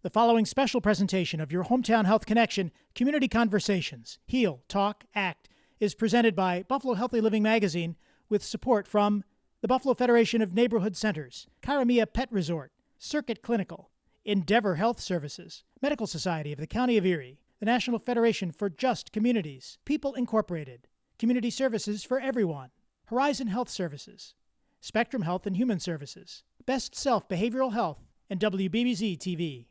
The following special presentation of your Hometown Health Connection Community Conversations, Heal, Talk, Act, is presented by Buffalo Healthy Living Magazine with support from the Buffalo Federation of Neighborhood Centers, Karamia Pet Resort, Circuit Clinical, Endeavor Health Services, Medical Society of the County of Erie, the National Federation for Just Communities, People Incorporated, Community Services for Everyone, Horizon Health Services, Spectrum Health and Human Services, Best Self Behavioral Health, and WBBZ-TV.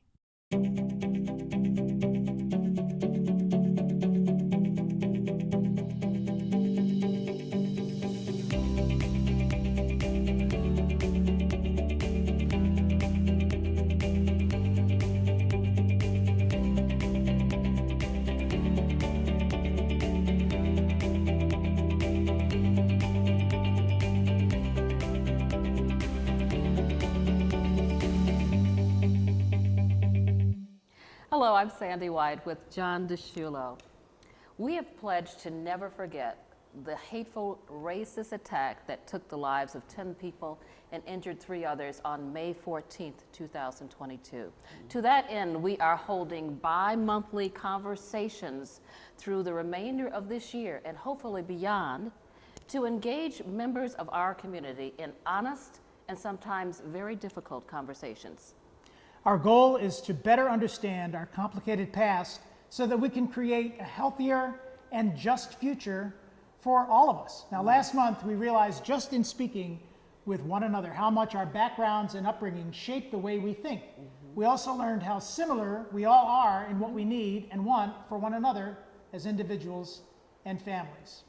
Hello, I'm Sandy White with John DeShulo. We have pledged to never forget the hateful racist attack that took the lives of 10 people and injured 3 others on May 14th, 2022. To that end, we are holding bi-monthly conversations through the remainder of this year and hopefully beyond to engage members of our community in honest and sometimes very difficult conversations. Our goal is to better understand our complicated past so that we can create a healthier and just future for all of us. Now, last month, we realized just in speaking with one another how much our backgrounds and upbringing shape the way we think. We also learned how similar we all are in what we need and want for one another as individuals and families.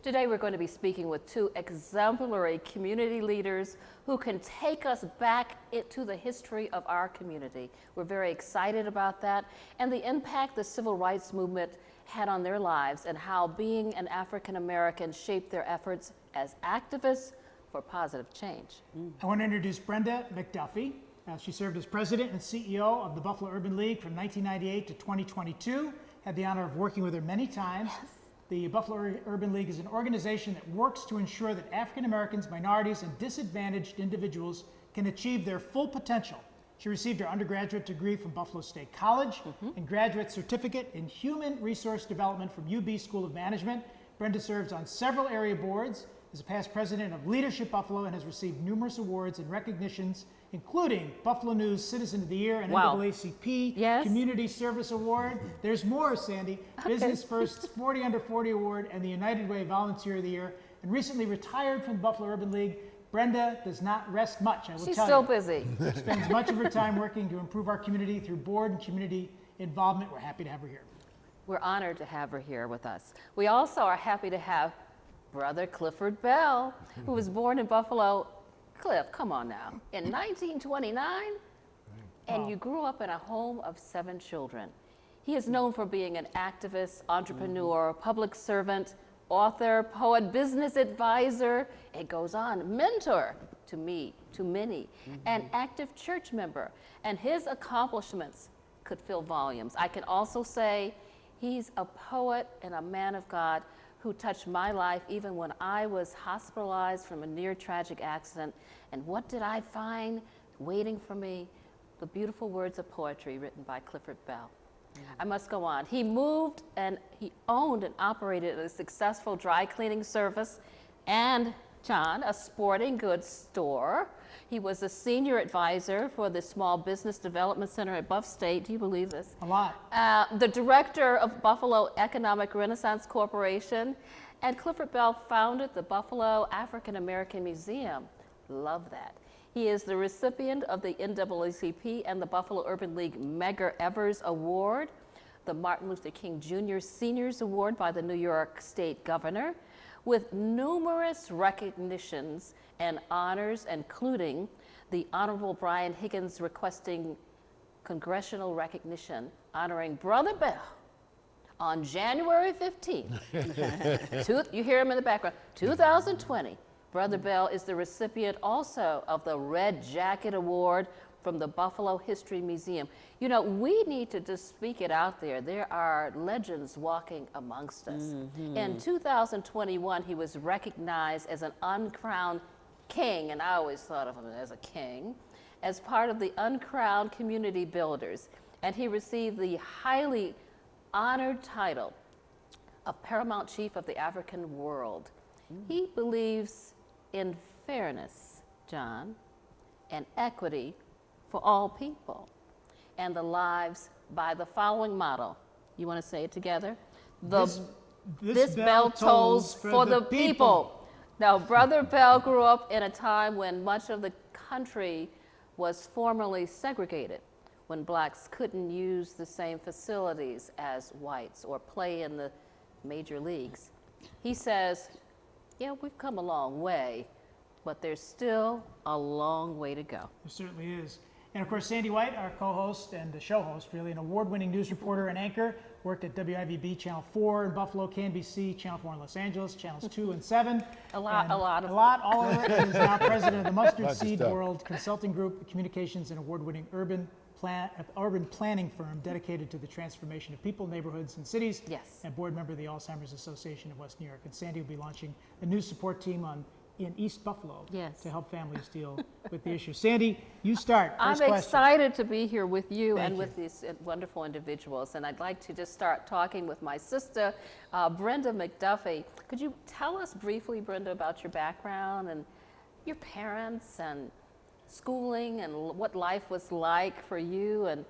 Today we're going to be speaking with 2 exemplary community leaders who can take us back into the history of our community. We're very excited about that and the impact the civil rights movement had on their lives and how being an African American shaped their efforts as activists for positive change. I want to introduce Brenda McDuffie. She served as president and CEO of the Buffalo Urban League from 1998 to 2022. Had the honor of working with her many times. Yes. The Buffalo Urban League is an organization that works to ensure that African Americans, minorities, and disadvantaged individuals can achieve their full potential. She received her undergraduate degree from Buffalo State College and graduate certificate in Human Resource Development from UB School of Management. Brenda serves on several area boards, is a past president of Leadership Buffalo, and has received numerous awards and recognitions, including Buffalo News Citizen of the Year and NAACP Community Service Award. There's more, Sandy. Okay. Business First's 40 Under 40 Award and the United Way Volunteer of the Year, and recently retired from the Buffalo Urban League. Brenda does not rest much, I will tell you. She's still busy. Spends much of her time working to improve our community through board and community involvement. We're happy to have her here. We're honored to have her here with us. We also are happy to have Brother Clifford Bell, who was born in Buffalo. Cliff, come on now. In 1929, and you grew up in a home of 7 children. He is known for being an activist, entrepreneur, public servant, author, poet, business advisor, it goes on, mentor to me, to many, and active church member. And his accomplishments could fill volumes. I can also say he's a poet and a man of God who touched my life even when I was hospitalized from a near tragic accident. And what did I find waiting for me? The beautiful words of poetry written by Clifford Bell. I must go on. He moved and he owned and operated a successful dry cleaning service and, John, a sporting goods store. He was a senior advisor for the Small Business Development Center at Buff State. Do you believe this? A lot. The director of Buffalo Economic Renaissance Corporation. And Clifford Bell founded the Buffalo African American Museum. Love that. He is the recipient of the NAACP and the Buffalo Urban League Medgar Evers Award, the Martin Luther King Jr. Seniors Award by the New York State Governor, with numerous recognitions and honors, including the Honorable Brian Higgins requesting congressional recognition honoring Brother Bell on January 15th. You hear him in the background, 2020. Brother Bell is the recipient also of the Red Jacket Award from the Buffalo History Museum. You know, we need to just speak it out there. There are legends walking amongst us. In 2021, he was recognized as an uncrowned king, and I always thought of him as a king, as part of the Uncrowned Community Builders, and he received the highly honored title of Paramount Chief of the African World. He believes in fairness, John, and equity for all people, and the lives by the following motto. You want to say it together? This bell tolls for the people. Now, Brother Bell grew up in a time when much of the country was formerly segregated, when blacks couldn't use the same facilities as whites or play in the major leagues. He says, yeah, we've come a long way, but there's still a long way to go. There certainly is. And of course, Sandy White, our co-host and the show host, really, an award-winning news reporter and anchor, worked at WIVB Channel 4 in Buffalo, KNBC, Channel 4 in Los Angeles, Channels 2 and 7. A lot, all over it. And is now president of the Mustard Seed World Consulting Group, communications and award-winning urban planning firm dedicated to the transformation of people, neighborhoods, and cities. Yes. And board member of the Alzheimer's Association of West New York. And Sandy will be launching a new support team in East Buffalo to help families deal with the issue. Sandy, you start. First I'm question. excited to be here with you Thank and you. with these wonderful individuals. And I'd like to just start talking with my sister, Brenda McDuffie. Could you tell us briefly, Brenda, about your background and your parents and schooling and what life was like for you and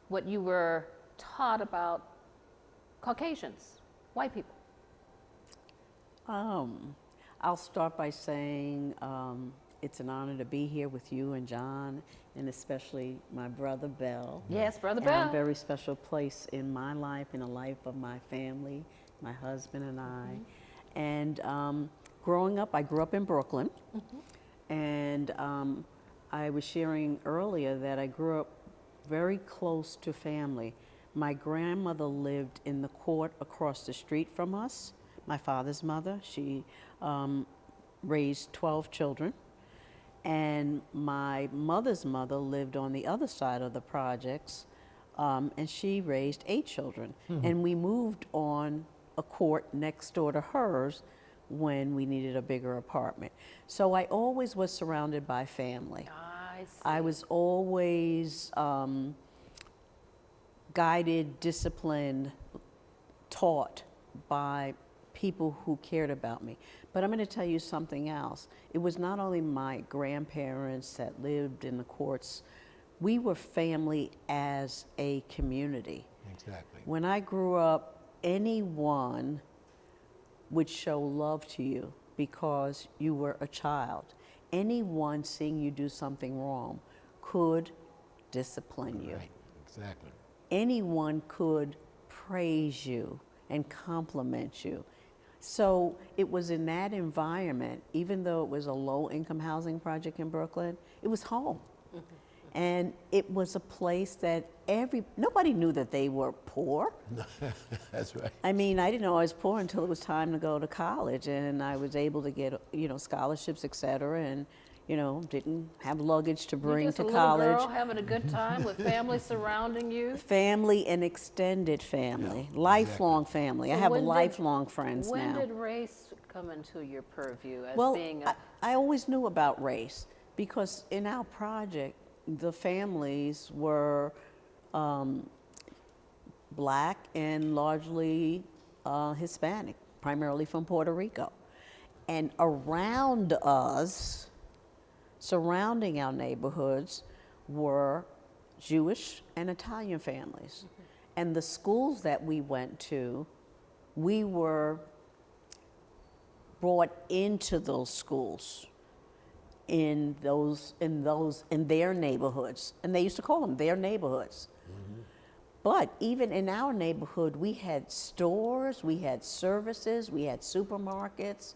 what you were taught about Caucasians, white people? I'll start by saying it's an honor to be here with you and John, and especially my brother Bell. Yes, Brother And Bell. a very special place in my life, in the life of my family, my husband and I. And growing up, I grew up in Brooklyn, and I was sharing earlier that I grew up very close to family. My grandmother lived in the court across the street from us. My father's mother, she raised 12 children, and my mother's mother lived on the other side of the projects, and she raised 8 children. And we moved on a court next door to hers when we needed a bigger apartment. So I always was surrounded by family. I see. I was always guided, disciplined, taught by people who cared about me. But I'm going to tell you something else. It was not only my grandparents that lived in the courts, we were family as a community. Exactly. When I grew up, anyone would show love to you because you were a child. Anyone seeing you do something wrong could discipline you. Right, exactly. Anyone could praise you and compliment you. So it was in that environment, even though it was a low-income housing project in Brooklyn, it was home. And it was a place that nobody knew that they were poor. That's right. I mean, I didn't know I was poor until it was time to go to college, and I was able to get, scholarships, et cetera, and, didn't have luggage to bring You're just to a college. little girl having a good time with family surrounding you. Family and extended family, Yeah, lifelong family. So I have when did- lifelong friends now. When did race come into your purview as Well, being a... I always knew about race because in our project, the families were black and largely Hispanic, primarily from Puerto Rico. And around us, surrounding our neighborhoods, were Jewish and Italian families. And the schools that we went to, we were brought into those schools in their neighborhoods, and they used to call them their neighborhoods. But even in our neighborhood, we had stores, we had services, we had supermarkets,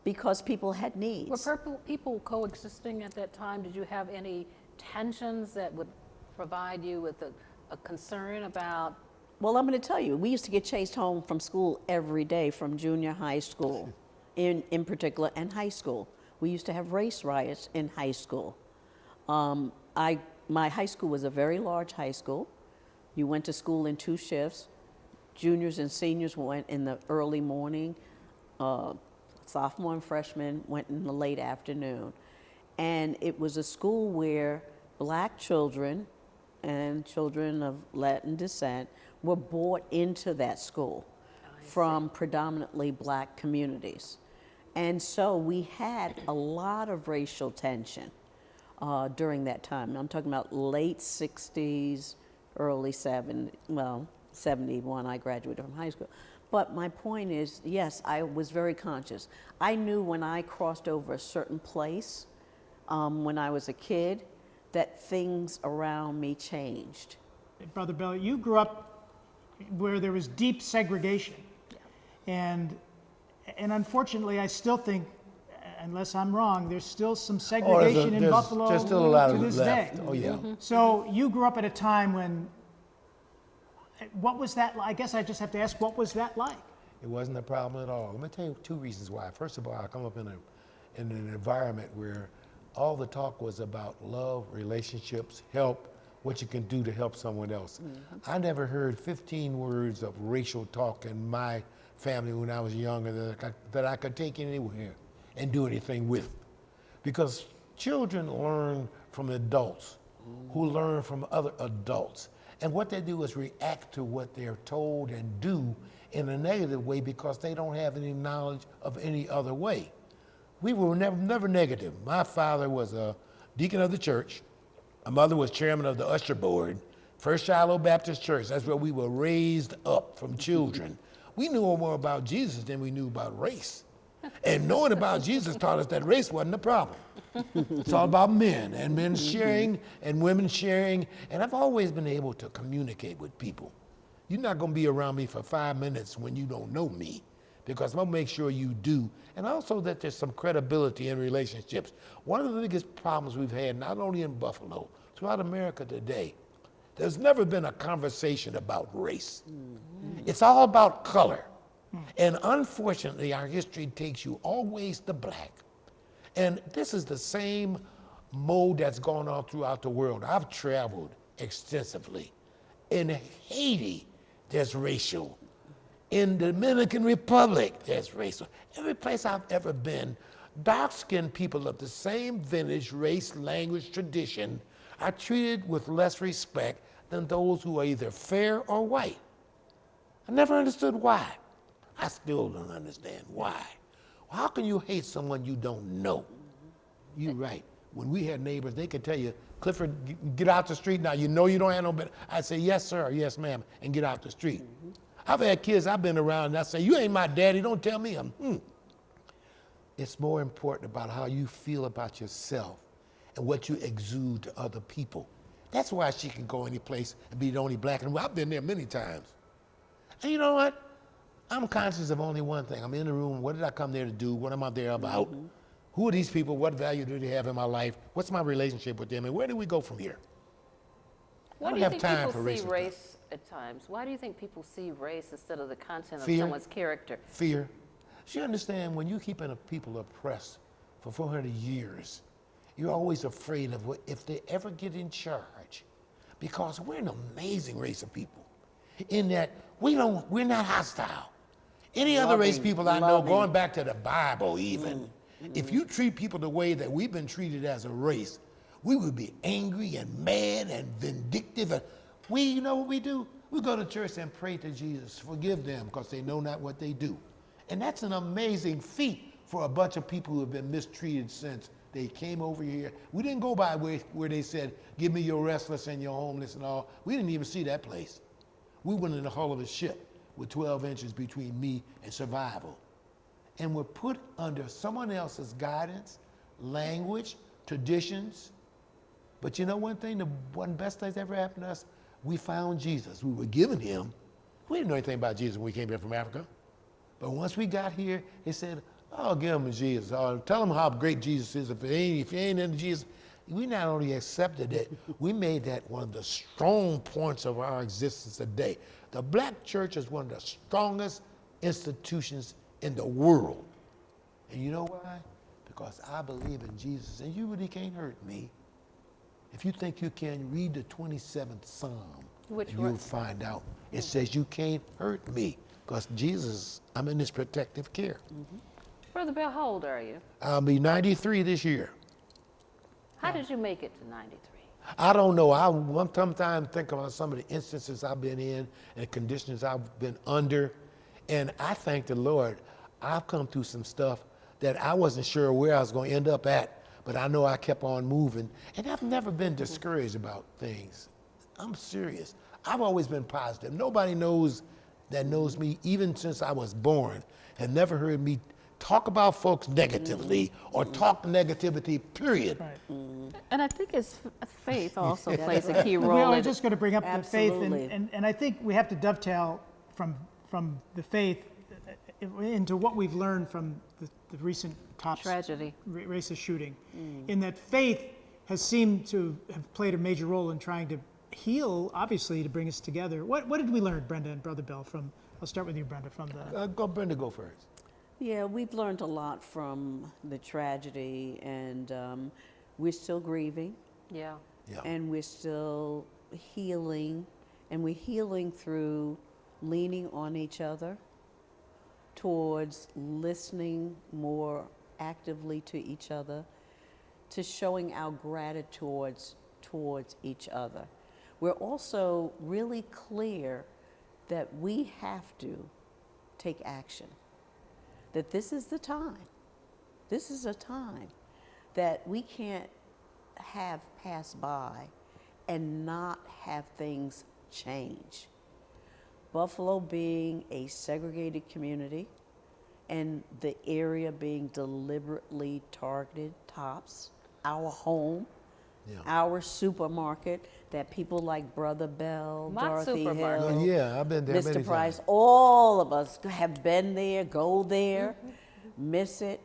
because people had needs. Were people coexisting at that time? Did you have any tensions that would provide you with a concern about... Well, I'm going to tell you, we used to get chased home from school every day, from junior high school, in particular, and high school. We used to have race riots in high school. My high school was a very large high school. You went to school in 2 shifts. Juniors and seniors went in the early morning. Sophomore and freshmen went in the late afternoon. And it was a school where black children and children of Latin descent were brought into that school from predominantly black communities. And so we had a lot of racial tension during that time. I'm talking about late 60s, early 70s, well, 71, I graduated from high school. But my point is, yes, I was very conscious. I knew when I crossed over a certain place, when I was a kid, that things around me changed. Brother Bell, you grew up where there was deep segregation. And unfortunately, I still think, unless I'm wrong, there's still some segregation in Buffalo There's still a lot to of this left. day. Oh, yeah. So you grew up at a time when, what was that like? I guess I just have to ask, what was that like? It wasn't a problem at all. Let me tell you 2 reasons why. First of all, I come up in an environment where all the talk was about love, relationships, help, what you can do to help someone else. I never heard 15 words of racial talk in my family when I was younger that I could take anywhere and do anything with. Because children learn from adults who learn from other adults. And what they do is react to what they're told and do in a negative way because they don't have any knowledge of any other way. We were never negative. My father was a deacon of the church. My mother was chairman of the usher board, First Shiloh Baptist Church. That's where we were raised up from children. We knew more about Jesus than we knew about race. And knowing about Jesus taught us that race wasn't a problem. It's all about men and men sharing and women sharing. And I've always been able to communicate with people. You're not going to be around me for 5 minutes when you don't know me, because I'm going to make sure you do. And also that there's some credibility in relationships. One of the biggest problems we've had, not only in Buffalo, throughout America today, there's never been a conversation about race. It's all about color. And unfortunately, our history takes you always to black. And this is the same mode that's going on throughout the world. I've traveled extensively. In Haiti, there's racial. In the Dominican Republic, there's racial. Every place I've ever been, dark-skinned people of the same vintage, race, language, tradition are treated with less respect than those who are either fair or white. I never understood why. I still don't understand why. How can you hate someone you don't know? You're right. When we had neighbors, they could tell you, Clifford, get out the street now. You know you don't have no better. I'd say, yes, sir, or yes, ma'am, and get out the street. I've had kids I've been around, and I say, you ain't my daddy, don't tell me I'm, It's more important about how you feel about yourself and what you exude to other people. That's why she can go any place and be the only black and white. I've been there many times. And you know what? I'm conscious of only one thing. I'm in the room. What did I come there to do? What am I there about? Who are these people? What value do they have in my life? What's my relationship with them? And where do we go from here? Why I do don't you have think time people for see racist race at times? Why do you think people see race instead of the content of Fear. someone's character? Fear. You understand, when you keep people oppressed for 400 years, you're always afraid of what if they ever get in charge. Because we're an amazing race of people in that we're not hostile. Any other race people I know, going back to the Bible even, if you treat people the way that we've been treated as a race, we would be angry and mad and vindictive. And you know what we do? We go to church and pray to Jesus, forgive them because they know not what they do. And that's an amazing feat for a bunch of people who have been mistreated since they came over here. We didn't go by where they said, give me your restless and your homeless and all. We didn't even see that place. We went in the hull of a ship with 12 inches between me and survival. And we're put under someone else's guidance, language, traditions. But you know one thing, one best thing that's ever happened to us? We found Jesus. We were given him. We didn't know anything about Jesus when we came here from Africa. But once we got here, they said, oh, give him Jesus. Oh, tell him how great Jesus is. If you ain't into Jesus, we not only accepted it, we made that one of the strong points of our existence today. The black church is one of the strongest institutions in the world. And you know why? Because I believe in Jesus, and you really can't hurt me. If you think you can, read the 27th Psalm. Which and one? you'll find out. It says you can't hurt me because Jesus, I'm in his protective care. Brother Bell, how old are you? I'll be 93 this year. How did you make it to 93? I don't know. I sometimes think about some of the instances I've been in and conditions I've been under. And I thank the Lord, I've come through some stuff that I wasn't sure where I was going to end up at, but I know I kept on moving. And I've never been discouraged about things. I'm serious. I've always been positive. Nobody knows me, even since I was born, and never heard me talk about folks negatively or talk negativity, period. Right. And I think it's faith also plays a key We role. are in just going to bring up the faith, Absolutely. and I think we have to dovetail from the faith into what we've learned from the recent Tops tragedy. racist shooting, in that faith has seemed to have played a major role in trying to heal, obviously, to bring us together. What did we learn, Brenda and Brother Bill, from, I'll start with you, Brenda, from the... Brenda, go first. Yeah, we've learned a lot from the tragedy, and we're still grieving, Yeah. Yeah. and we're still healing, and we're healing through leaning on each other, towards listening more actively to each other, to showing our gratitude towards each other. We're also really clear that we have to take action, that this is the time. This is a time that we can't have pass by and not have things change. Buffalo being a segregated community and the area being deliberately targeted, Tops, our home, Yeah. our supermarket that people like Brother Bell, My Dorothy supermarket. Hill, Oh, yeah, I've been there many Mr. Price, times. all of us have been there, go there, miss it.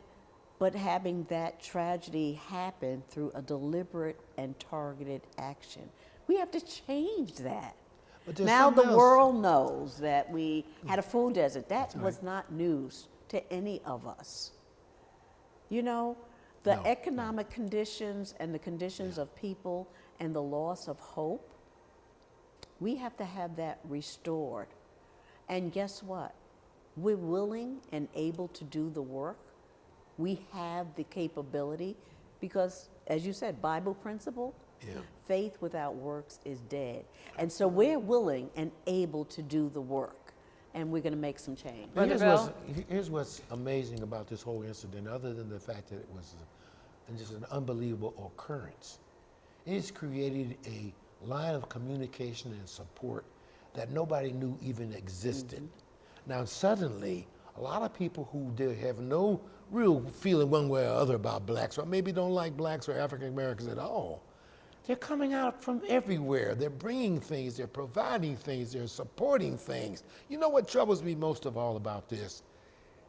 But having that tragedy happen through a deliberate and targeted action, we have to change that. But there's Now the something else. world knows that we had a food desert. That was not news to any of us. You know, the No, economic conditions and the conditions of people and the loss of hope, we have to have that restored. And guess what? We're willing and able to do the work. We have the capability because, as you said, Bible principle, Yeah. faith without works is dead. And so we're willing and able to do the work, and we're going to make some change. Brother Here's what's amazing about this whole incident, other than the fact that it was just an unbelievable occurrence. It's created a line of communication and support that nobody knew even existed. Now suddenly, a lot of people who did have no real feeling one way or other about blacks, or maybe don't like blacks or African Americans at all, they're coming out from everywhere. They're bringing things, they're providing things, they're supporting things. You know what troubles me most of all about this?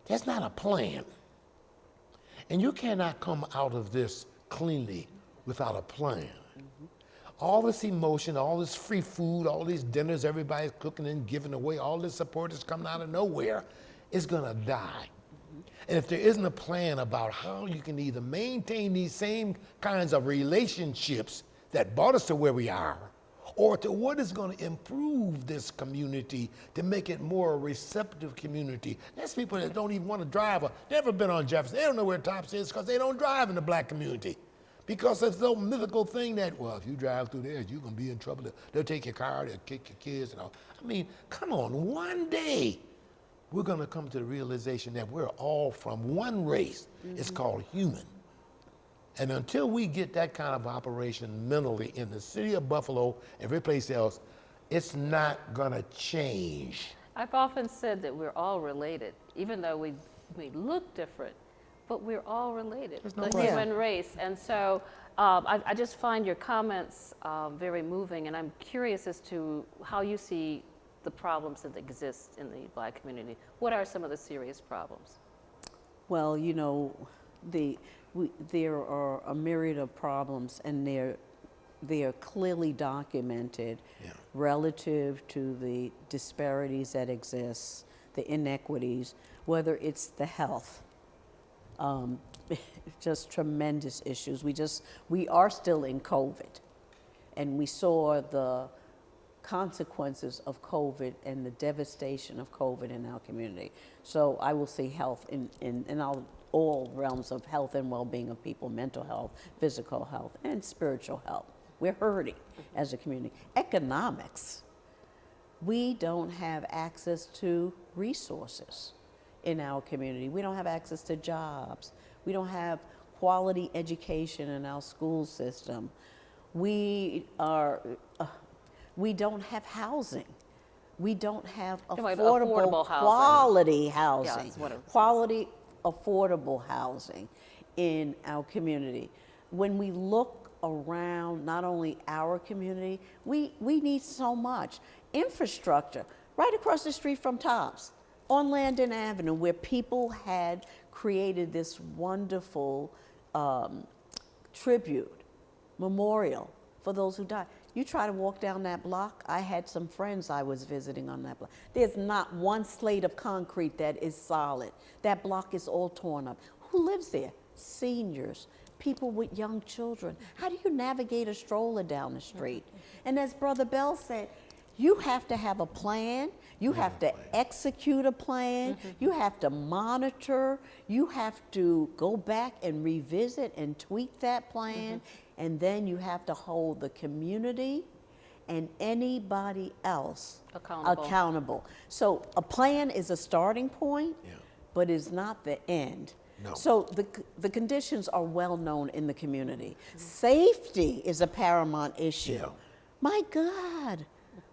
There's not a plan. And you cannot come out of this cleanly without a plan. All this emotion, all this free food, all these dinners everybody's cooking and giving away, all this support that's coming out of nowhere is gonna die. And if there isn't a plan about how you can either maintain these same kinds of relationships that brought us to where we are, or to what is going to improve this community to make it more a receptive community. There's people that don't even want to drive or never been on Jefferson. They don't know where Tops is because they don't drive in the black community. Because it's no mythical thing that, well, if you drive through there, you're going to be in trouble. They'll take your car, they'll kick your kids and all. I mean, come on, one day we're going to come to the realization that we're all from one race. It's called human. And until we get that kind of operation mentally in the city of Buffalo, every place else, it's not gonna change. I've often said that we're all related, even though we look different, but we're all related, There's no the question. human race. And so I just find your comments very moving, and I'm curious as to how you see the problems that exist in the black community. What are some of the serious problems? Well, you know, there are a myriad of problems, and they're clearly documented relative to the disparities that exist, the inequities, whether it's the health, just tremendous issues. We are still in COVID, and we saw the consequences of COVID and the devastation of COVID in our community. So I will say health, and all realms of health and well-being of people, mental health, physical health, and spiritual health. We're hurting as a community. Economics. We don't have access to resources in our community. We don't have access to jobs. We don't have quality education in our school system. We don't have housing. We don't have affordable housing. quality housing. that's what it was. Quality, affordable housing in our community. When we look around not only our community, we need so much. Infrastructure, right across the street from Tops, on Landon Avenue, where people had created this wonderful tribute, memorial for those who died. You try to walk down that block, I had some friends I was visiting on that block. There's not one slate of concrete that is solid. That block is all torn up. Who lives there? Seniors, people with young children. How do you navigate a stroller down the street? And as Brother Bell said, you have to have a plan. You have to execute a plan. You have to monitor. You have to go back and revisit and tweak that plan. And then you have to hold the community and anybody else accountable. So a plan is a starting point, but is not the end. No. So the conditions are well known in the community. Safety is a paramount issue. Yeah. My God,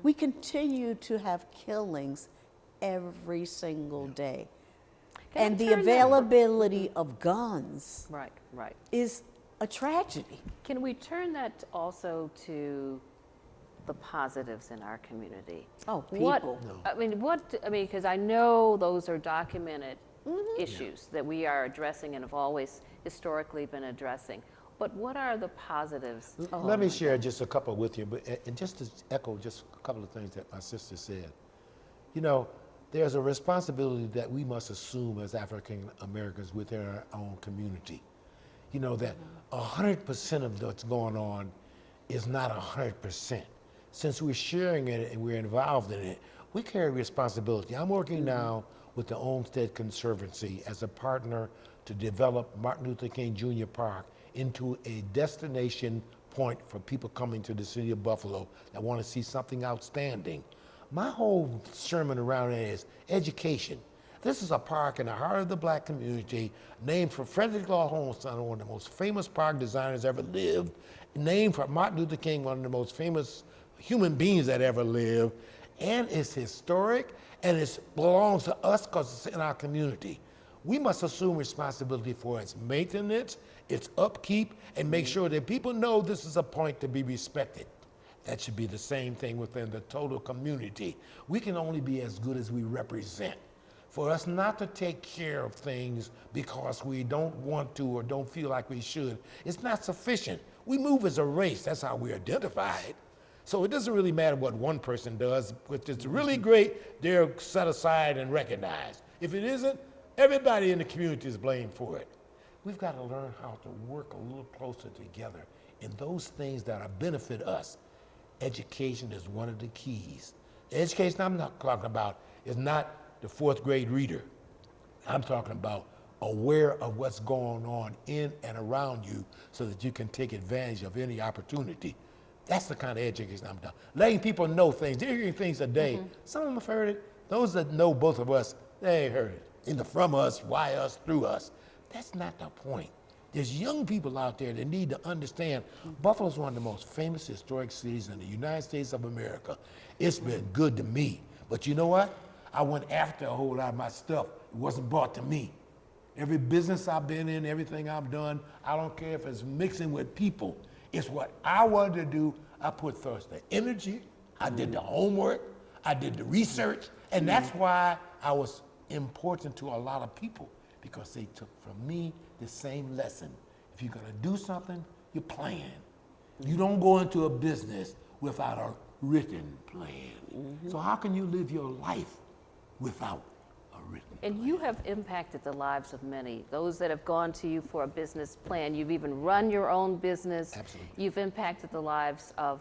we continue to have killings every single day. Can I And the turn that- availability of guns Right, right. is a tragedy. Can we turn that also to the positives in our community? Oh, What, people. because I know those are documented issues that we are addressing and have always historically been addressing. But what are the positives? Let me share just a couple with you, but and just to echo just a couple of things that my sister said. You know, there's a responsibility that we must assume as African Americans within our own community. You know, that 100% of what's going on is not 100%. Since we're sharing it and we're involved in it, we carry responsibility. I'm working now with the Olmsted Conservancy as a partner to develop Martin Luther King Jr. Park into a destination point for people coming to the city of Buffalo that want to see something outstanding. My whole sermon around it is education. This is a park in the heart of the black community, named for Frederick Law Holmes, one of the most famous park designers ever lived, named for Martin Luther King, one of the most famous human beings that ever lived, and it's historic, and it belongs to us because it's in our community. We must assume responsibility for its maintenance, its upkeep, and make sure that people know this is a point to be respected. That should be the same thing within the total community. We can only be as good as we represent. For us not to take care of things because we don't want to or don't feel like we should, it's not sufficient. We move as a race, that's how we're identified. So it doesn't really matter what one person does. If it's really great, they're set aside and recognized. If it isn't, everybody in the community is blamed for it. We've got to learn how to work a little closer together in those things that benefit us. Education is one of the keys. The education I'm not talking about is not the fourth grade reader. I'm talking about aware of what's going on in and around you so that you can take advantage of any opportunity. That's the kind of education I'm talking. Letting people know things. They're hearing things a day. Some of them have heard it. Those that know both of us, they heard it. Either from us, why us, through us. That's not the point. There's young people out there that need to understand Buffalo's one of the most famous historic cities in the United States of America. It's been good to me. But you know what? I went after a whole lot of my stuff. It wasn't brought to me. Every business I've been in, everything I've done, I don't care if it's mixing with people. It's what I wanted to do. I put first the energy, I did the homework, I did the research, and that's why I was important to a lot of people, because they took from me the same lesson. If you're gonna do something, you plan. You don't go into a business without a written plan. So how can you live your life without a written. And you have impacted the lives of many. Those that have gone to you for a business plan. You've even run your own business. Absolutely. You've impacted the lives of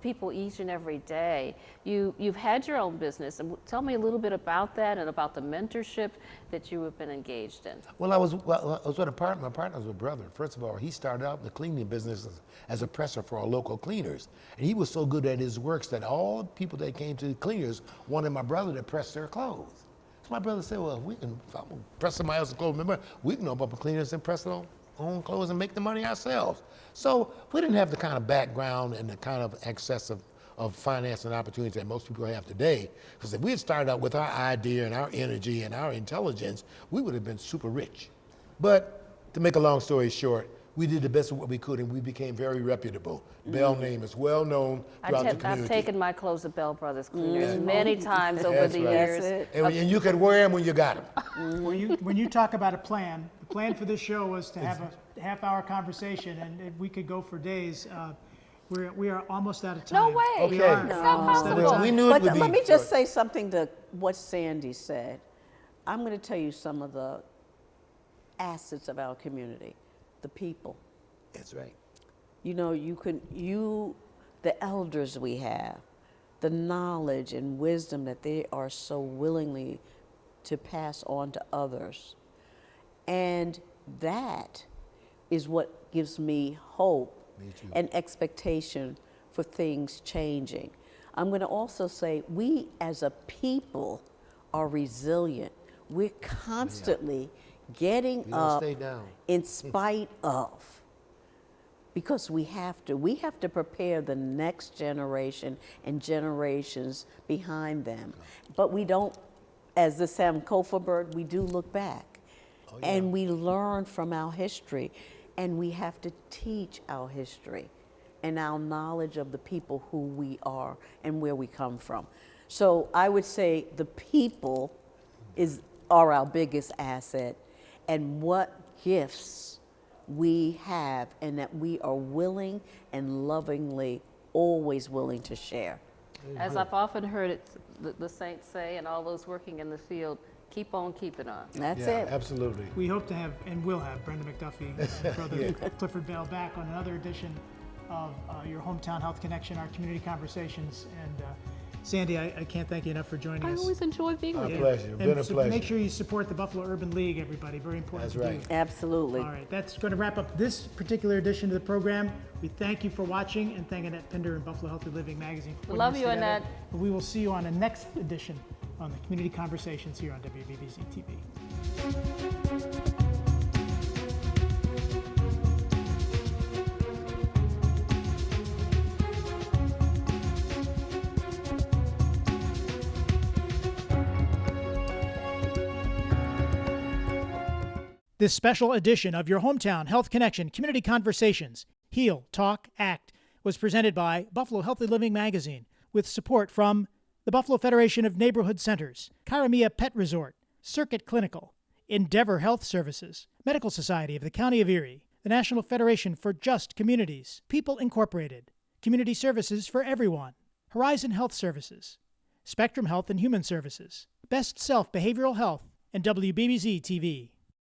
people each and every day. You've had your own business. And tell me a little bit about that and about the mentorship that you have been engaged in. Well, I was with a partner. My partner was a brother. First of all, he started out in the cleaning business as a presser for our local cleaners. And he was so good at his works that all the people that came to the cleaners wanted my brother to press their clothes. So my brother said, well, if I'm gonna press somebody else's clothes, remember, we can open up a cleaners and press our own clothes and make the money ourselves. So we didn't have the kind of background and the kind of excess of finance and opportunities that most people have today. Because if we had started out with our idea and our energy and our intelligence, we would have been super rich. But to make a long story short, we did the best of what we could and we became very reputable. Bell name is well known throughout the community. I've taken my clothes at Bell Brothers Cleaners many times over the years. And you could wear them when you got them. When you talk about a plan, the plan for this show was to have a half-hour conversation, and if we could go for days. We are almost out of time. No way. We Okay. are It's not almost out of possible. time. We knew it But would be let me just short. say something to what Sandy said. I'm going to tell you some of the assets of our community, the people. That's right. You know, the elders we have, the knowledge and wisdom that they are so willingly to pass on to others. And that is what gives me hope Me too. and expectation for things changing. I'm going to also say we as a people are resilient. We're constantly getting We don't up stay down. in spite of, because we have to prepare the next generation and generations behind them. But we don't, as the Sankofa bird, we do look back. And we learn from our history, and we have to teach our history and our knowledge of the people who we are and where we come from. So I would say the people are our biggest asset, and what gifts we have and that we are willing and lovingly always willing to share. As I've often heard it, the saints say, and all those working in the field, keep on keeping on. That's Yeah, it. absolutely. We hope to have, and will have, Brenda McDuffie and brother Clifford Bell back on another edition of your Hometown Health Connection, our community conversations. And Sandy, I can't thank you enough for joining I us. always enjoy being with Our you. pleasure. And Been a so pleasure. make sure you support the Buffalo Urban League, everybody. Very important That's to right. do. Absolutely. All right, that's going to wrap up this particular edition of the program. We thank you for watching, and thank Annette Pinder and Buffalo Healthy Living Magazine for putting Love this you, together. Annette. And we will see you on the next edition on the Community Conversations here on WBBZ-TV. This special edition of your Hometown Health Connection Community Conversations, Heal, Talk, Act, was presented by Buffalo Healthy Living Magazine with support from the Buffalo Federation of Neighborhood Centers, Karamia Pet Resort, Circuit Clinical, Endeavor Health Services, Medical Society of the County of Erie, the National Federation for Just Communities, People Incorporated, Community Services for Everyone, Horizon Health Services, Spectrum Health and Human Services, Best Self Behavioral Health, and WBBZ-TV.